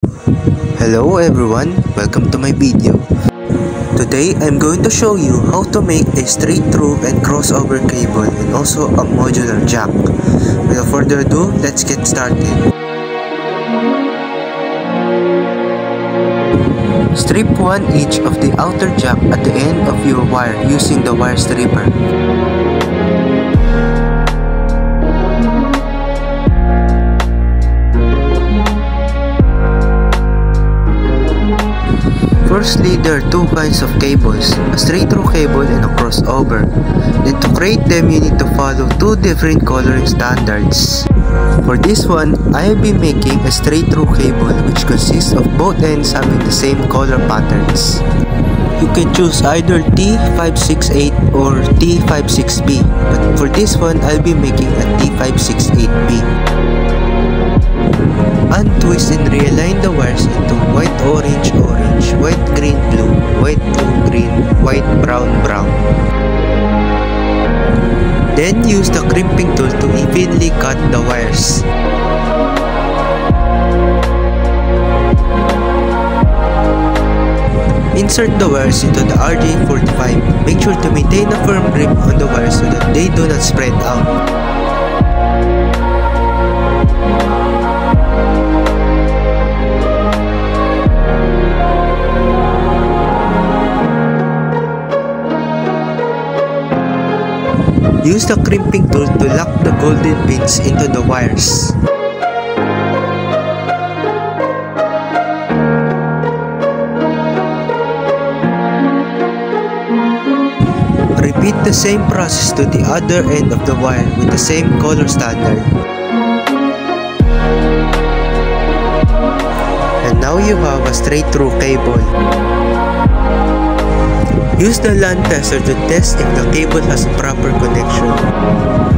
Hello everyone, welcome to my video. Today I'm going to show you how to make a straight through and crossover cable and also a modular jack. Without further ado, let's get started. Strip 1 inch of the outer jack at the end of your wire using the wire stripper. Firstly, there are two kinds of cables, a straight-through cable and a crossover. Then to create them, you need to follow two different coloring standards. For this one, I will be making a straight-through cable which consists of both ends having the same color patterns. You can choose either T568 or T568B, but for this one, I'll be making a T568B. Untwist and realign the wires into white orange orange, white green blue, white blue green, white brown brown. Then use the crimping tool to evenly cut the wires. Insert the wires into the RJ45. Make sure to maintain a firm grip on the wires so that they do not spread out. Use the crimping tool to lock the golden pins into the wires. Repeat the same process to the other end of the wire with the same color standard. And now you have a straight-through cable. Use the LAN tester to test if the cable has proper connection.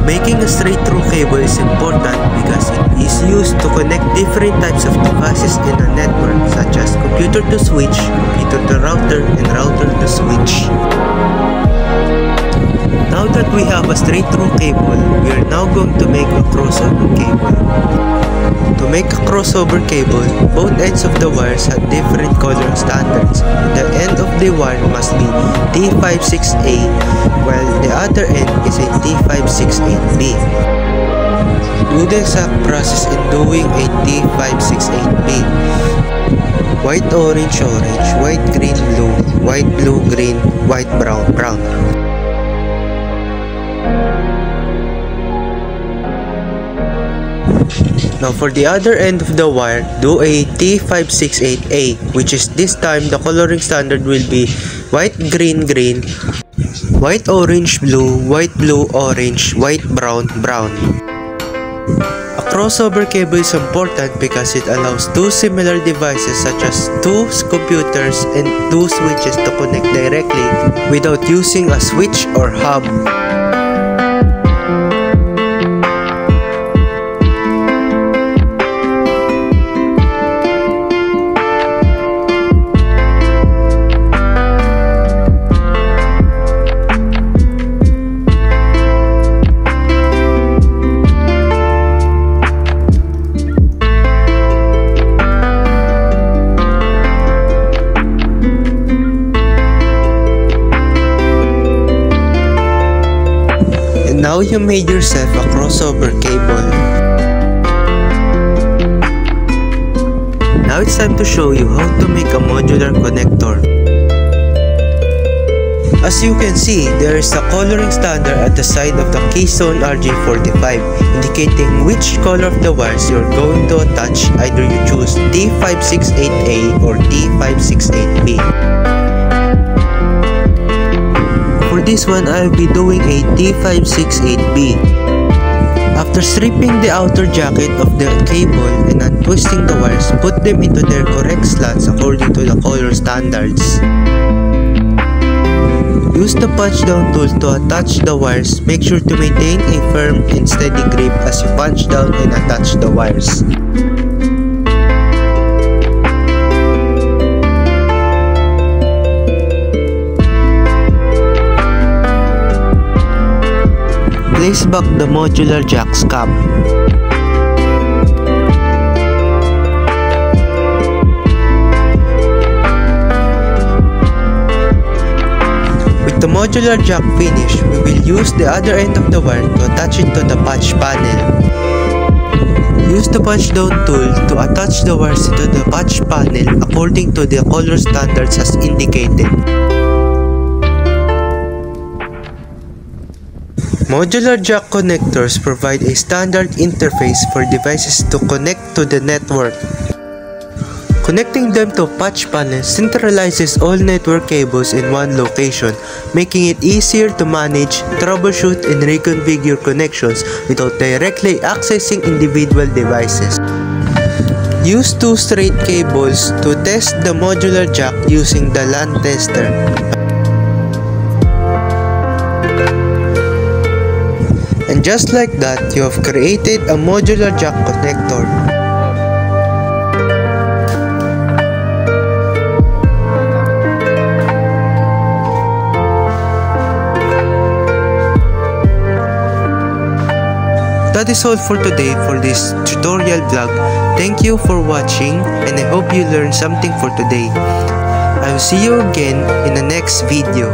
Making a straight-through cable is important because it is used to connect different types of devices in a network such as computer to switch, computer to router, and router to switch. Now that we have a straight-through cable, we are now going to make a crossover cable. To make a crossover cable, both ends of the wires have different color standards. The end of the wire must be T56A, while the other end is a T568B. Do the exact process in doing a T568B. White orange orange, white green blue, white blue green, white brown brown. Now for the other end of the wire, do a T568A, which is this time the coloring standard will be white green green, white orange blue, white blue orange, white brown brown. A crossover cable is important because it allows two similar devices such as two computers and two switches to connect directly without using a switch or hub. Now you made yourself a crossover cable. Now it's time to show you how to make a modular connector. As you can see, there is a coloring standard at the side of the Keystone RJ45 indicating which color of the wires you're going to attach, either you choose T568A or T568B. For this one, I will be doing a T568B. After stripping the outer jacket of the cable and untwisting the wires, put them into their correct slots according to the color standards. Use the punch down tool to attach the wires. Make sure to maintain a firm and steady grip as you punch down and attach the wires. Place back the modular jack's cap. modular jack finish, we will use the other end of the wire to attach it to the patch panel. Use the punch down tool to attach the wires to the patch panel according to the color standards as indicated. Modular jack connectors provide a standard interface for devices to connect to the network. Connecting them to patch panel centralizes all network cables in one location, making it easier to manage, troubleshoot, and reconfigure connections without directly accessing individual devices. Use two straight cables to test the modular jack using the LAN tester. And just like that, you have created a modular jack connector. That is all for today for this tutorial vlog. Thank you for watching and I hope you learned something for today. I will see you again in the next video.